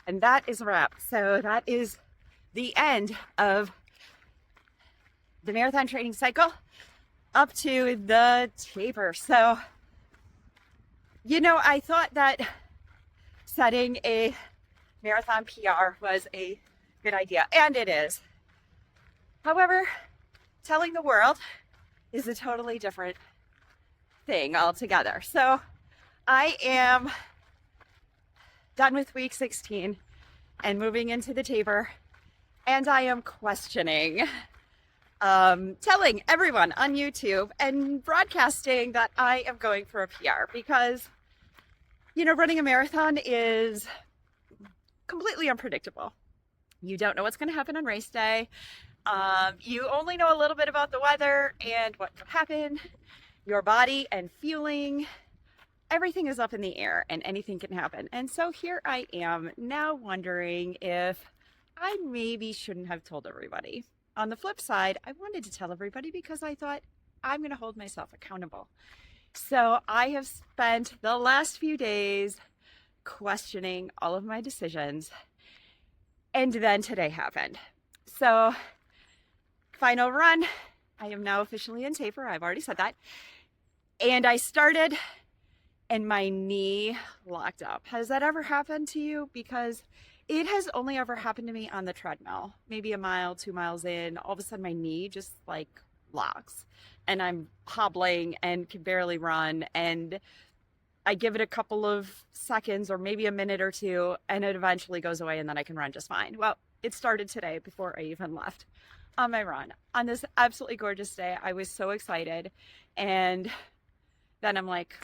And that is a wrap. So that is the end of the marathon training cycle up to the taper. So, I thought that setting a marathon PR was a good idea, and it is. However, telling the world is a totally different thing altogether. So I am done with week 16 and moving into the taper, and I am questioning telling everyone on YouTube and broadcasting that I am going for a PR because, running a marathon is completely unpredictable. You don't know what's going to happen on race day. You only know a little bit about the weather and what could happen. Your body and feeling, everything is up in the air and anything can happen. And so here I am now wondering if I maybe shouldn't have told everybody. On the flip side, I wanted to tell everybody because I thought I'm going to hold myself accountable. So I have spent the last few days questioning all of my decisions. And then today happened. So, final run. I am now officially in taper. I've already said that. And I started and my knee locked up. Has that ever happened to you? Because it has only ever happened to me on the treadmill. Maybe a mile, 2 miles in, all of a sudden my knee just like locks and I'm hobbling and can barely run. And I give it a couple of seconds or maybe a minute or two and it eventually goes away and then I can run just fine. Well, it started today before I even left on my run. On this absolutely gorgeous day, I was so excited. And then I'm like,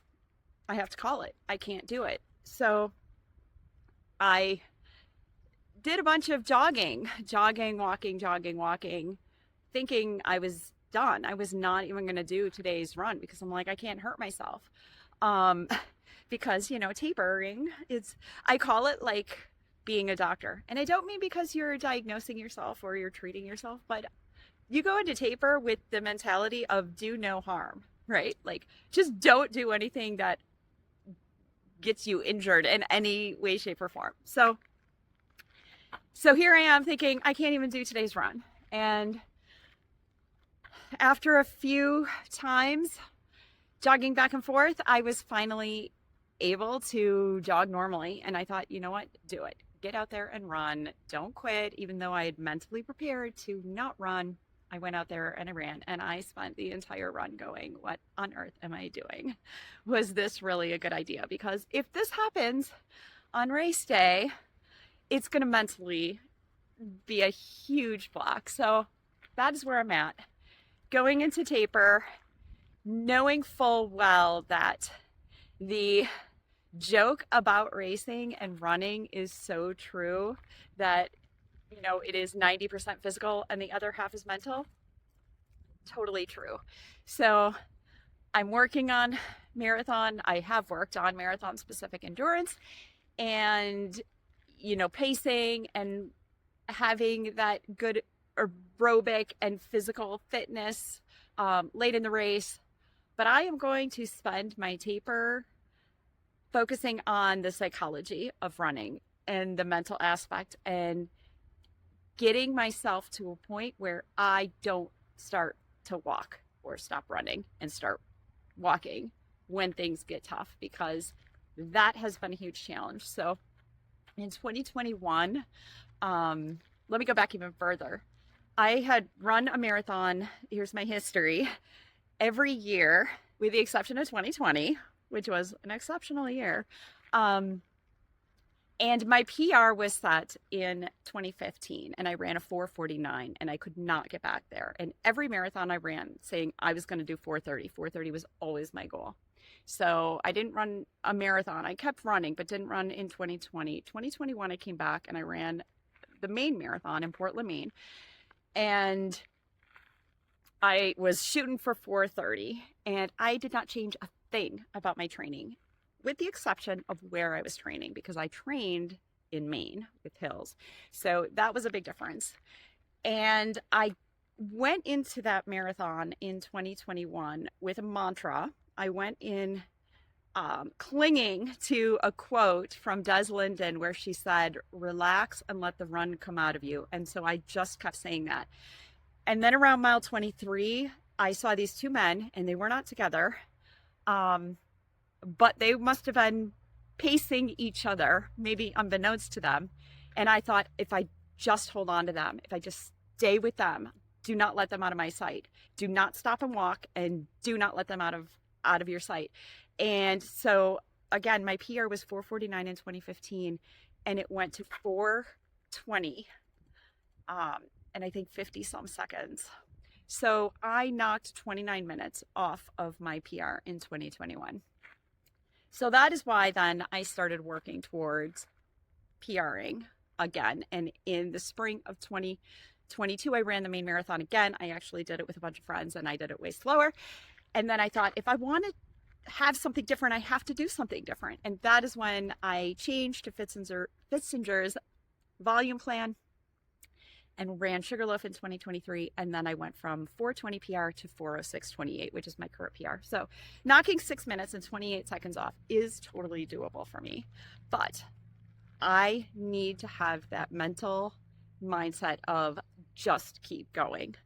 I have to call it. I can't do it. So I did a bunch of jogging, walking, thinking I was done. I was not even going to do today's run because I'm like, I can't hurt myself. Because, tapering I call it like being a doctor. And I don't mean because you're diagnosing yourself or you're treating yourself, but you go into taper with the mentality of do no harm, right? Like just don't do anything that gets you injured in any way, shape, or form. So here I am thinking I can't even do today's run. And after a few times jogging back and forth, I was finally able to jog normally. And I thought, you know what? Do it. Get out there and run. Don't quit. Even though I had mentally prepared to not run, I went out there and I ran. And I spent the entire run going, what on earth am I doing? Was this really a good idea? Because if this happens on race day, it's going to mentally be a huge block. So that is where I'm at. Going into taper, knowing full well that the joke about racing and running is so true that, it is 90% physical and the other half is mental. Totally true. So I'm working on marathon. I have worked on marathon specific endurance and, pacing and having that good aerobic and physical fitness late in the race. But I am going to spend my taper focusing on the psychology of running and the mental aspect and getting myself to a point where I don't start to walk or stop running and start walking when things get tough, because that has been a huge challenge. So in 2021, let me go back even further. I had run a marathon, here's my history, every year with the exception of 2020, which was an exceptional year. And my PR was set in 2015 and I ran a 4:49 and I could not get back there. And every marathon I ran saying I was going to do 4:30. 4:30 was always my goal. So I didn't run a marathon. I kept running, but didn't run in 2020. 2021, I came back and I ran the Maine marathon in Portland, Maine. And I was shooting for 4:30 and I did not change a thing about my training, with the exception of where I was training, because I trained in Maine with hills. So that was a big difference. And I went into that marathon in 2021 with a mantra. I went in clinging to a quote from Des Linden where she said, relax and let the run come out of you. And so I just kept saying that. And then around mile 23, I saw these two men, and they were not together, but they must have been pacing each other, maybe unbeknownst to them. And I thought, if I just hold on to them, if I just stay with them, do not let them out of my sight. Do not stop and walk, and do not let them out of your sight. And so again, my PR was 4:49 in 2015, and it went to 4:20, and I think 50 some seconds. So I knocked 29 minutes off of my PR in 2021. So that is why then I started working towards PRing again. And in the spring of 2022, I ran the Maine Marathon again. I actually did it with a bunch of friends, and I did it way slower. And then I thought, if I want to have something different, I have to do something different. And that is when I changed to Fitzinger's volume plan and ran Sugarloaf in 2023. And then I went from 4:20 PR to 4:06:28, which is my current PR. So knocking 6 minutes and 28 seconds off is totally doable for me. But I need to have that mental mindset of just keep going.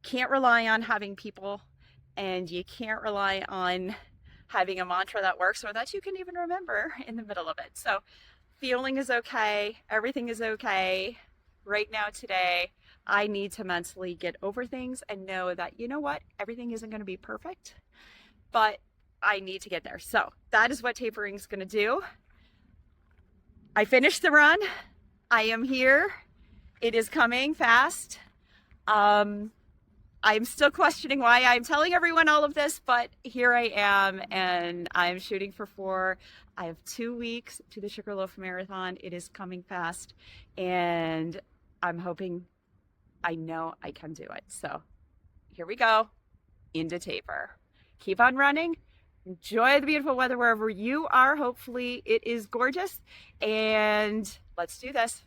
Can't rely on having people, and you can't rely on having a mantra that works or that you can even remember in the middle of it. So feeling is okay. Everything is okay. Right now, today, I need to mentally get over things and know that, you know what, everything isn't going to be perfect, but I need to get there. So that is what tapering is going to do. I finished the run. I am here. It is coming fast. I'm still questioning why I'm telling everyone all of this, but here I am, and I'm shooting for 4. I have 2 weeks to the Sugarloaf Marathon. It is coming fast, and I'm hoping, I know I can do it. So here we go, into taper. Keep on running. Enjoy the beautiful weather wherever you are. Hopefully it is gorgeous, and let's do this.